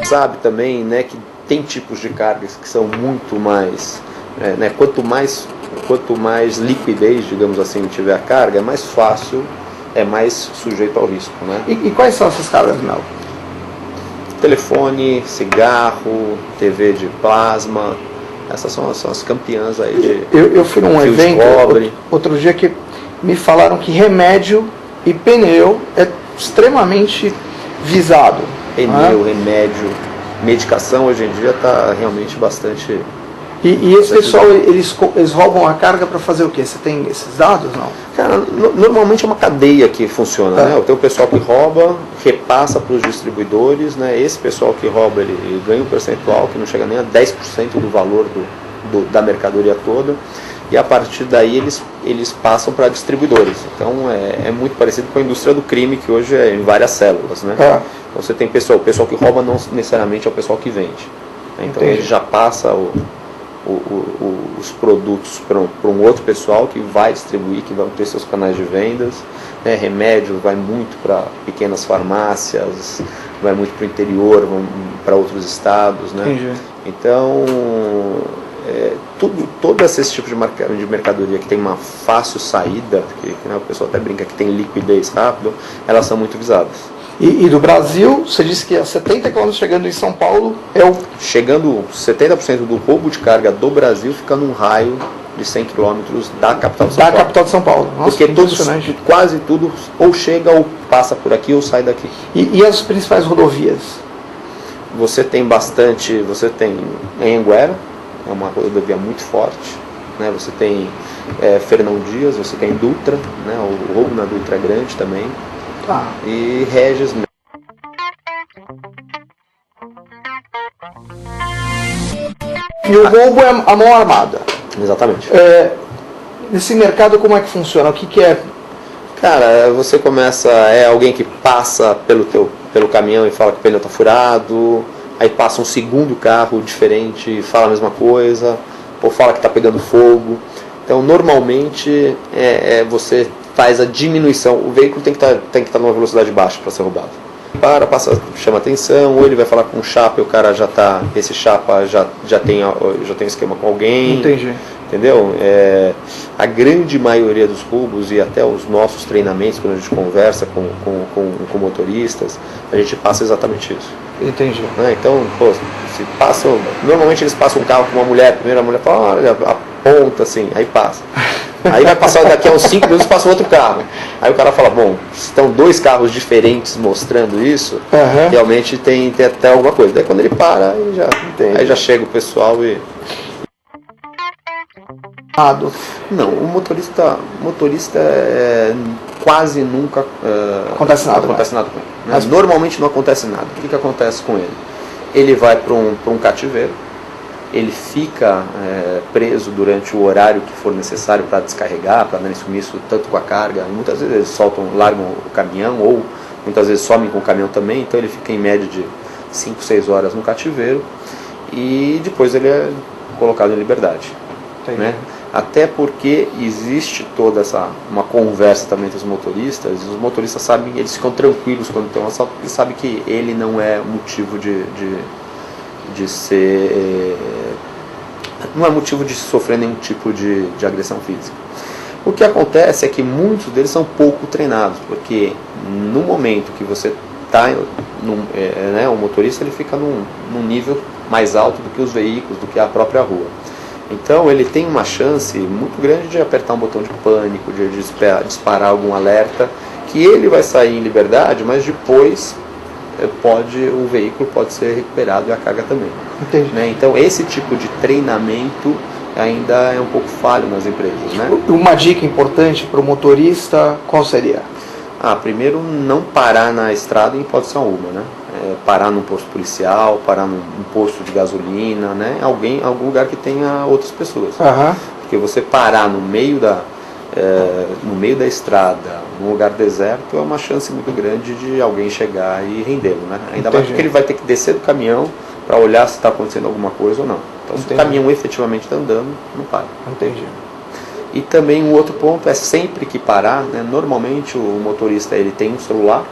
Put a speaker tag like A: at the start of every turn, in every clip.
A: Sabe também, né, que tem tipos de cargas que são muito mais, né, quanto mais liquidez, digamos assim, tiver a carga, é mais fácil, é mais sujeito ao risco, né?
B: E quais são essas cargas, Mel?
A: Telefone, cigarro, TV de plasma, essas são as campeãs aí de
B: eu fui num
A: fio de
B: evento
A: cobre.
B: outro dia que me falaram que remédio e pneu é extremamente visado.
A: Pneu, remédio, medicação hoje em dia está realmente bastante...
B: E esse pessoal, eles roubam a carga para fazer o quê? Você tem esses dados, não?
A: Cara, normalmente é uma cadeia que funciona, né? Tem o pessoal que rouba, repassa para os distribuidores, né? Esse pessoal que rouba, ele ganha um percentual que não chega nem a 10% do valor da mercadoria toda, e a partir daí eles passam para distribuidores. Então é muito parecido com a indústria do crime, que hoje é em várias células, né? Então você tem o pessoal que rouba não necessariamente é o pessoal que vende, né? Então ele já passa os produtos para um outro pessoal que vai distribuir, que vai ter seus canais de vendas, né? Remédio vai muito para pequenas farmácias, vai muito para o interior, para outros estados, né?
B: Entendi.
A: Então todo esse tipo de mercadoria que tem uma fácil saída, que né, o pessoal até brinca que tem liquidez rápido, elas são muito visadas.
B: E do Brasil, você disse que a 70 km chegando em São Paulo
A: Chegando 70% do roubo de carga do Brasil fica num raio de 100 km da capital de São Paulo.
B: Da capital de São Paulo. Nossa,
A: porque quase tudo ou chega ou passa por aqui ou sai daqui.
B: E as principais rodovias?
A: Você tem Anhanguera, é uma rodovia muito forte, né? Você tem Fernão Dias, você tem Dutra, né? O roubo na Dutra é grande também. E Regis.
B: E o roubo é a mão armada.
A: Exatamente.
B: Nesse mercado, como é que funciona? O que é?
A: Cara, você começa, alguém que passa pelo caminhão e fala que o pneu está furado, aí passa um segundo carro diferente e fala a mesma coisa, ou fala que está pegando fogo. Então, normalmente, você faz a diminuição. O veículo tem que estar numa velocidade baixa para ser roubado. Passa, chama atenção, ou ele vai falar com um chapa e o cara esse chapa já tem esquema com alguém.
B: Entendi.
A: Entendeu? A grande maioria dos roubos e até os nossos treinamentos, quando a gente conversa com motoristas, a gente passa exatamente isso.
B: Entendi.
A: Né? Então, normalmente eles passam um carro com uma mulher, primeiro a mulher fala, olha, aponta assim, aí passa. Aí vai passar daqui a uns 5 minutos, passa outro carro. Aí o cara fala, bom, estão 2 carros diferentes mostrando isso, realmente tem até alguma coisa. Daí quando ele para, aí já chega o pessoal e... Não, o motorista quase nunca
B: acontece nada
A: com ele. Mas normalmente não acontece nada. O que acontece com ele? Ele vai para um cativeiro, ele fica preso durante o horário que for necessário para descarregar, para dar sumiço tanto com a carga. Muitas vezes eles largam o caminhão, ou muitas vezes somem com o caminhão também, então ele fica em média de 5, 6 horas no cativeiro e depois ele é colocado em liberdade. Né? Até porque existe toda uma conversa também entre os motoristas, e os motoristas sabem, eles ficam tranquilos quando tem um assalto, porque sabem que ele não é motivo de ser... não é motivo de sofrer nenhum tipo de agressão física. O que acontece é que muitos deles são pouco treinados, porque no momento que você está, o motorista ele fica num nível mais alto do que os veículos, do que a própria rua. Então ele tem uma chance muito grande de apertar um botão de pânico, de disparar algum alerta, que ele vai sair em liberdade, mas depois o veículo pode ser recuperado e a carga também.
B: Entendi.
A: Né? Então esse tipo de treinamento ainda é um pouco falho nas empresas. Né?
B: Uma dica importante para o motorista, qual seria?
A: Primeiro, não parar na estrada em hipótese alguma, né? Parar num posto policial, parar num posto de gasolina, né? Algum lugar que tenha outras pessoas. Porque você parar no meio da estrada, num lugar deserto, é uma chance muito grande de alguém chegar e rendê-lo, né? Ainda mais porque ele vai ter que descer do caminhão, para olhar se está acontecendo alguma coisa ou não. Então,
B: Entendi.
A: se o caminhão efetivamente está andando, não para.
B: Entendi.
A: E também um outro ponto é sempre que parar, né, normalmente o motorista ele tem um celular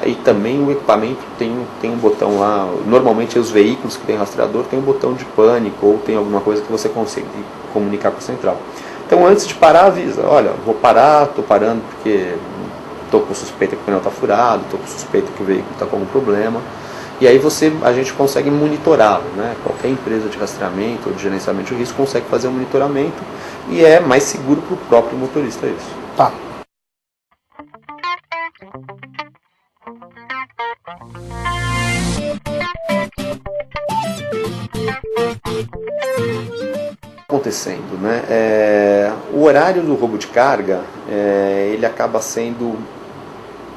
A: e também o equipamento tem um botão lá, normalmente os veículos que tem rastreador tem um botão de pânico ou tem alguma coisa que você consegue comunicar com a central. Então antes de parar avisa, olha, vou parar, estou parando porque estou com suspeita que o pneu está furado, estou com suspeita que o veículo está com algum problema. E aí a gente consegue monitorá-lo, né? Qualquer empresa de rastreamento ou de gerenciamento de risco consegue fazer um monitoramento e é mais seguro para o próprio motorista isso.
B: Tá.
A: Acontecendo, né? O horário do roubo de carga, ele acaba sendo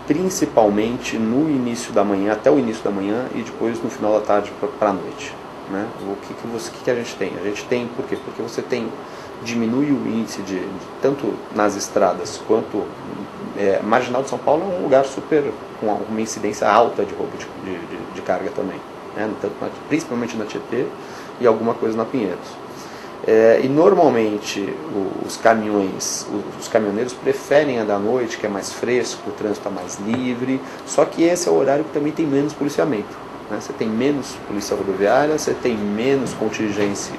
A: principalmente no início da manhã, até o início da manhã e depois no final da tarde para a noite. Né? O que a gente tem? A gente tem, por quê? Porque você diminui o índice tanto nas estradas quanto Marginal de São Paulo é um lugar com uma incidência alta de roubo de carga também, né? Principalmente na Tietê e alguma coisa na Pinheiros. E normalmente os caminhoneiros preferem andar à noite, que é mais fresco, o trânsito está mais livre, só que esse é o horário que também tem menos policiamento. Né? Você tem menos polícia rodoviária, você tem menos contingência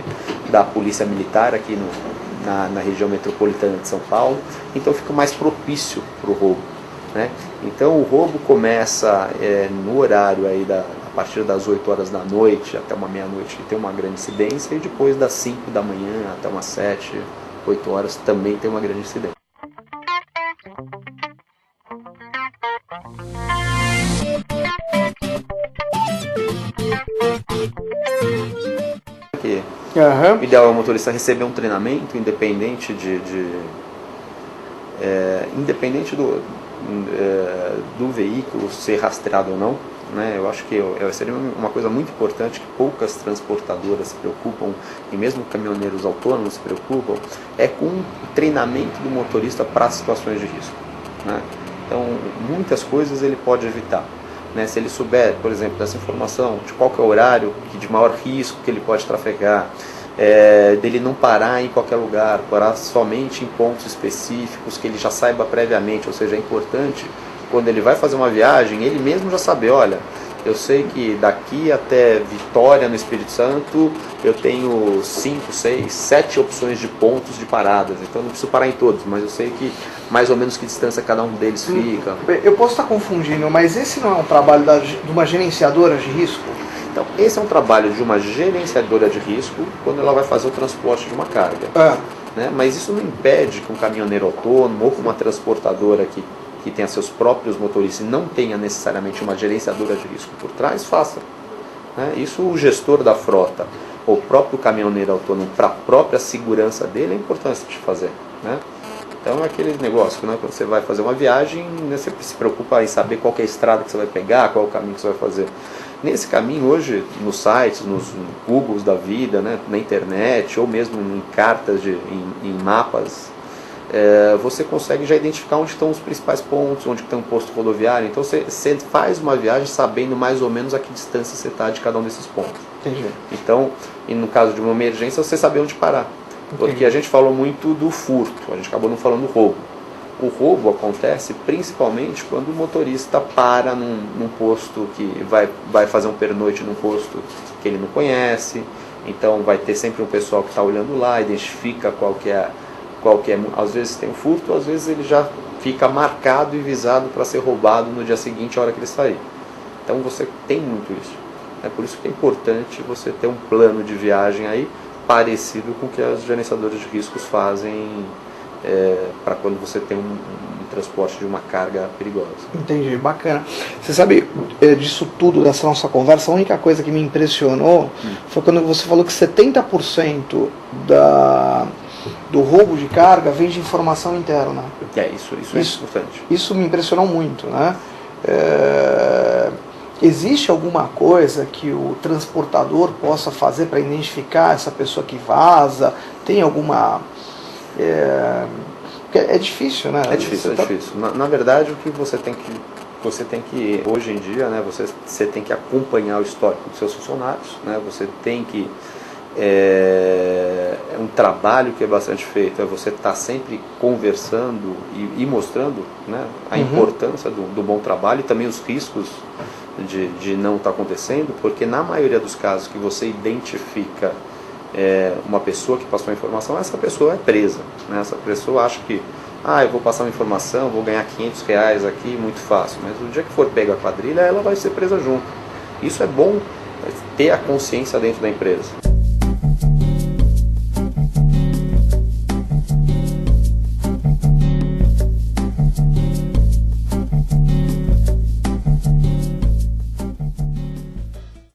A: da polícia militar aqui na região metropolitana de São Paulo, então fica mais propício para o roubo. Né? Então o roubo começa no horário aí a partir das 8 horas da noite até uma meia-noite, que tem uma grande incidência, e depois das 5 da manhã até umas 7, 8 horas também tem uma grande incidência. O ideal é o motorista receber um treinamento independente independente do veículo ser rastreado ou não. Né? Eu acho que seria uma coisa muito importante que poucas transportadoras se preocupam, e mesmo caminhoneiros autônomos se preocupam, com o treinamento do motorista para situações de risco. Né? Então, muitas coisas ele pode evitar. Né? Se ele souber, por exemplo, dessa informação de qual que é o horário de maior risco que ele pode trafegar, dele não parar em qualquer lugar, parar somente em pontos específicos que ele já saiba previamente, ou seja, é importante quando ele vai fazer uma viagem, ele mesmo já saber, olha, eu sei que daqui até Vitória, no Espírito Santo, eu tenho 5, 6, 7 opções de pontos de paradas, então não preciso parar em todos, mas eu sei que mais ou menos que distância cada um deles fica.
B: Eu posso estar confundindo, mas esse não é um trabalho de uma gerenciadora de risco?
A: Então, esse é um trabalho de uma gerenciadora de risco quando ela vai fazer o transporte de uma carga. Né? Mas isso não impede que um caminhoneiro autônomo ou uma transportadora que tenha seus próprios motoristas e não tenha necessariamente uma gerenciadora de risco por trás, faça. Né? Isso o gestor da frota, ou o próprio caminhoneiro autônomo, para a própria segurança dele, é importante de fazer. Né? Então é aquele negócio que, né, quando você vai fazer uma viagem, né, você se preocupa em saber qual que é a estrada que você vai pegar, qual é o caminho que você vai fazer. Nesse caminho hoje, nos sites, nos Googles da vida, né, na internet, ou mesmo em cartas, em mapas, você consegue já identificar onde estão os principais pontos, onde tem um posto rodoviário. Então você faz uma viagem sabendo mais ou menos a que distância você está de cada um desses pontos.
B: Entendi.
A: Então, e no caso de uma emergência, você saber onde parar. Porque
B: Entendi.
A: a gente falou muito do furto, a gente acabou não falando do roubo. O roubo acontece principalmente quando o motorista para num posto que vai fazer um pernoite num posto que ele não conhece. Então vai ter sempre um pessoal que está olhando lá, identifica qual que é. Às vezes tem um furto, às vezes ele já fica marcado e visado para ser roubado no dia seguinte, a hora que ele sair. Então você tem muito isso. É por isso que é importante você ter um plano de viagem aí parecido com o que as gerenciadoras de riscos fazem para quando você tem um transporte de uma carga perigosa.
B: Entendi, bacana. Você sabe, disso tudo, dessa nossa conversa, a única coisa que me impressionou foi quando você falou que 70% do roubo de carga vem de informação interna.
A: Isso é importante.
B: Isso me impressionou muito, né? Existe alguma coisa que o transportador possa fazer para identificar essa pessoa que vaza? Tem alguma... É difícil, né?
A: É difícil. Na verdade, o que você tem que você tem que, hoje em dia, né, você tem que acompanhar o histórico dos seus funcionários, né, você tem que, é um trabalho que é bastante feito, é você estar sempre conversando e mostrando, né, a importância do bom trabalho e também os riscos de não estar acontecendo, porque na maioria dos casos que você identifica uma pessoa que passou a informação, essa pessoa é presa, né, essa pessoa acha que eu vou passar uma informação, vou ganhar R$500 aqui, muito fácil, mas o dia que for pega a quadrilha, ela vai ser presa junto. Isso é bom ter a consciência dentro da empresa.